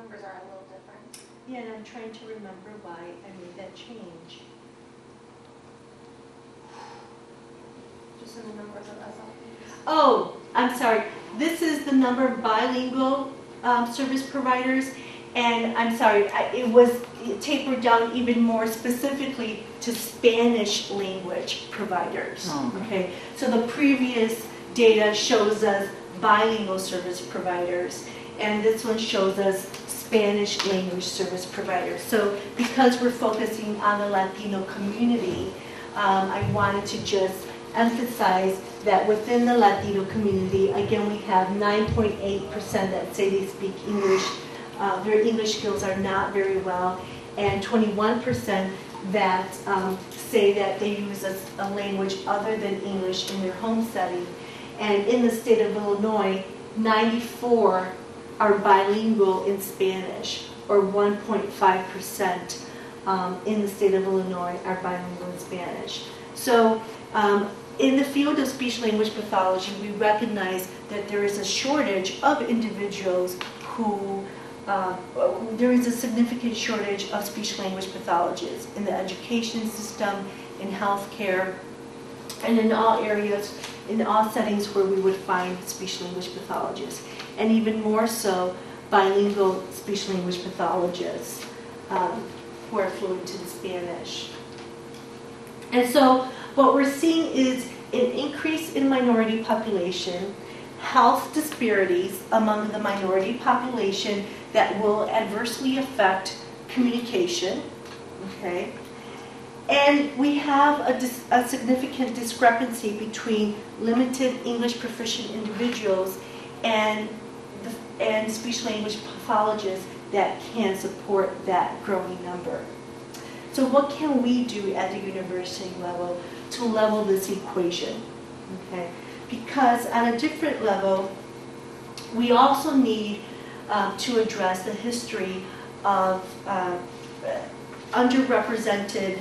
numbers are a little different. Yeah, and I'm trying to remember why I made that change. Just in the numbers of SLPs. Oh, I'm sorry. This is the number of bilingual service providers, and I'm sorry, it was tapered down even more specifically to Spanish language providers. Oh, okay. So the previous data shows us bilingual service providers, and this one shows us Spanish language service providers. So because we're focusing on the Latino community, I wanted to just emphasize that within the Latino community, again, we have 9.8% that say they speak English. Their English skills are not very well, and 21% that say that they use a language other than English in their home setting. And in the state of Illinois, 94 are bilingual in Spanish, or 1.5% in the state of Illinois are bilingual in Spanish. So in the field of speech-language pathology, we recognize that there is a shortage of individuals who, there is a significant shortage of speech-language pathologists in the education system, in healthcare, and in all areas, in all settings where we would find speech-language pathologists, and even more so, bilingual speech-language pathologists who are fluent in Spanish. And so what we're seeing is an increase in minority population, health disparities among the minority population that will adversely affect communication, okay? And we have a significant discrepancy between limited English proficient individuals and speech-language pathologists that can support that growing number. So what can we do at the university level to level this equation? Okay? Because at a different level, we also need to address the history of underrepresented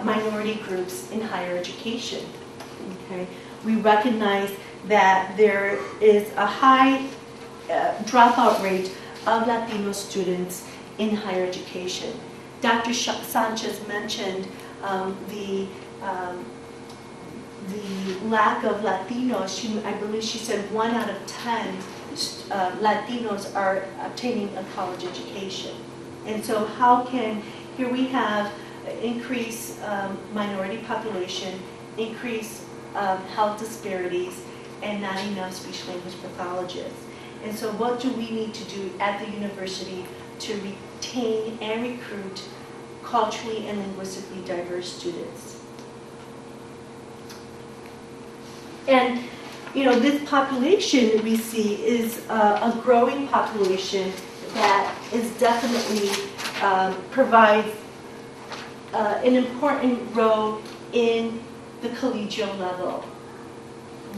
minority groups in higher education. Okay? We recognize that there is a high dropout rate of Latino students in higher education. Dr. Sanchez mentioned the lack of Latinos. I believe she said 1 out of 10 Latinos are obtaining a college education. And so how can, here we have increased minority population, increased health disparities, and not enough speech-language pathologists. And so what do we need to do at the university to retain and recruit culturally and linguistically diverse students? And you know, this population we see is a growing population that is definitely provides an important role in the collegial level.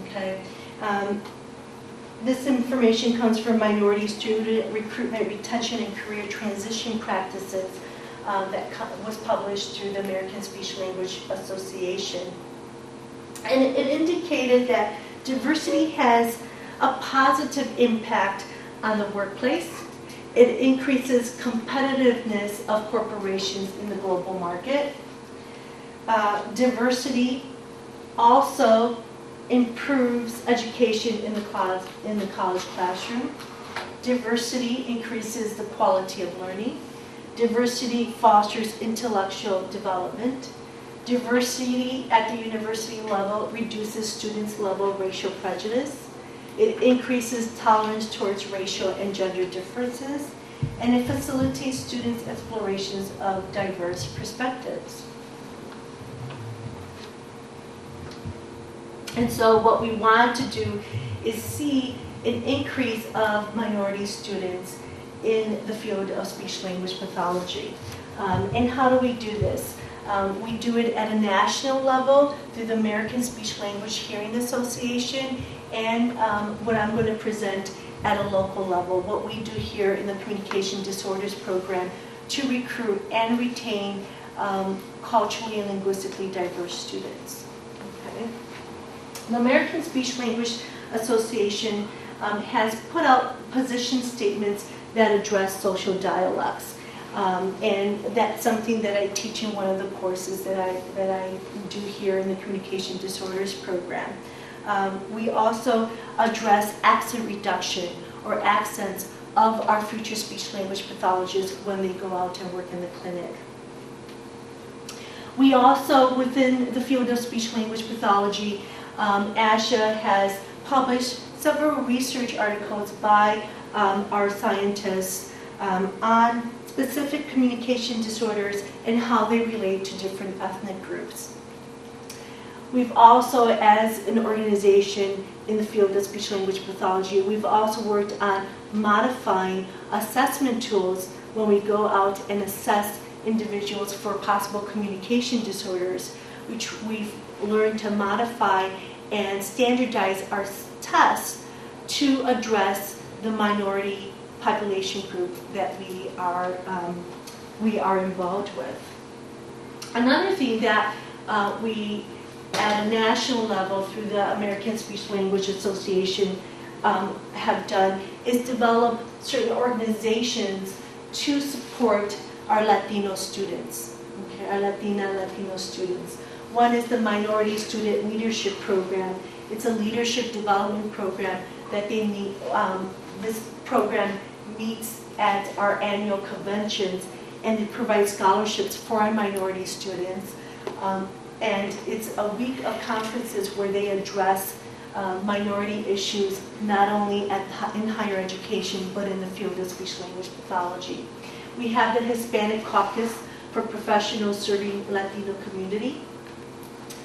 Okay. This information comes from Minority Student Recruitment, Retention, and Career Transition Practices that was published through the American Speech Language Association. And it indicated that diversity has a positive impact on the workplace. It increases competitiveness of corporations in the global market. Diversity also improves education in the college classroom. Diversity increases the quality of learning. Diversity fosters intellectual development. Diversity at the university level reduces students' level of racial prejudice. It increases tolerance towards racial and gender differences, and it facilitates students' explorations of diverse perspectives. And so what we want to do is see an increase of minority students in the field of speech-language pathology. And how do we do this? We do it at a national level through the American Speech-Language Hearing Association, and what I'm going to present at a local level, what we do here in the Communication Disorders Program to recruit and retain culturally and linguistically diverse students. Okay. The American Speech-Language Association has put out position statements that address social dialects. And that's something that I teach in one of the courses that I do here in the Communication Disorders program. We also address accent reduction or accents of our future speech language pathologists when they go out and work in the clinic. We also, within the field of speech language pathology, ASHA has published several research articles by our scientists on specific communication disorders and how they relate to different ethnic groups. We've also, as an organization in the field of speech language pathology, we've also worked on modifying assessment tools when we go out and assess individuals for possible communication disorders, which we've learned to modify and standardize our tests to address the minority population group that we are involved with. Another thing that we, at a national level, through the American Speech Language Association, have done is develop certain organizations to support our Latino students, okay, our Latino students. One is the Minority Student Leadership Program. It's a leadership development program that they meet. This program meets at our annual conventions, and it provides scholarships for our minority students. And it's a week of conferences where they address minority issues, not only in higher education, but in the field of speech language pathology. We have the Hispanic Caucus for professionals serving Latino community.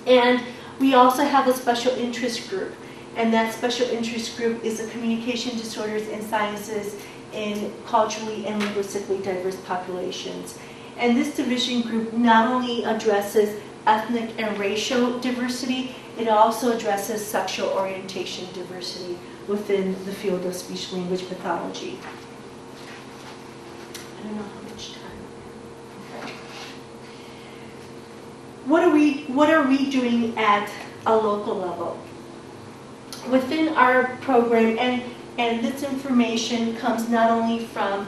And we also have a special interest group. And that special interest group is the Communication Disorders and Sciences in culturally and linguistically diverse populations. And this division group not only addresses ethnic and racial diversity, it also addresses sexual orientation diversity within the field of speech language pathology. I don't know how much time. Okay. What are we doing at a local level? Within our program, and this information comes not only from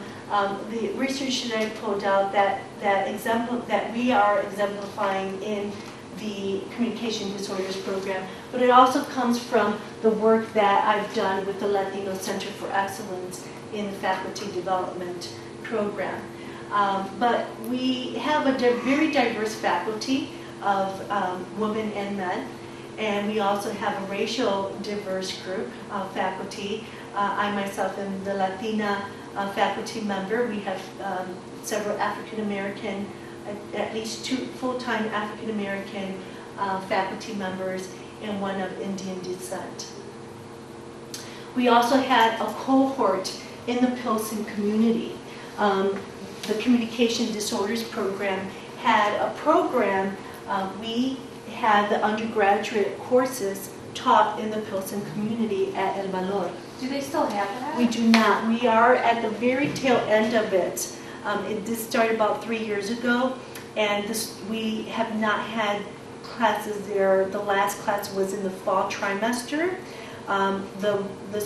the research that I pulled out that we are exemplifying in the Communication Disorders program, but it also comes from the work that I've done with the Latino Center for Excellence in the Faculty Development program. But we have a very diverse faculty of women and men, and we also have a racial diverse group of faculty. I myself am the Latina faculty member. We have several African American, at least 2 full-time African American faculty members, and one of Indian descent. We also had a cohort in the Pilsen community. The Communication Disorders program had a program. We had the undergraduate courses taught in the Pilsen community at El Valor. Do they still have that? We do not. We are at the very tail end of it. This started about 3 years ago, and we have not had classes there. The last class was in the fall trimester.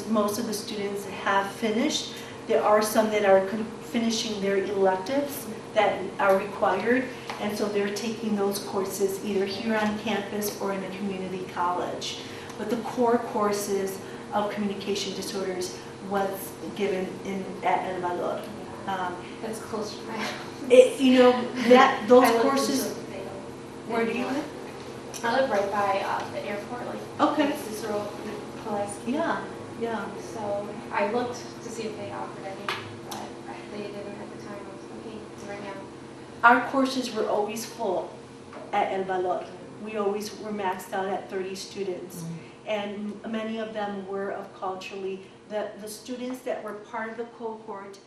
Most of the students have finished. There are some that are finishing their electives that are required, and so they're taking those courses either here on campus or in a community college. But the core courses of communication disorders was given at El Valor. That's close to my house. Those courses. Where do you live? I live right by the airport, like Okay. Cicero Pulaski. Yeah. So I looked to see if they offered any, but they didn't at the time. I was looking right now. Our courses were always full at El Valor. We always were maxed out at 30 students. And many of them were of culturally, the students that were part of the cohort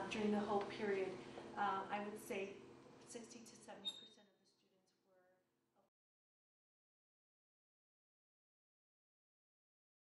during the whole period, I would say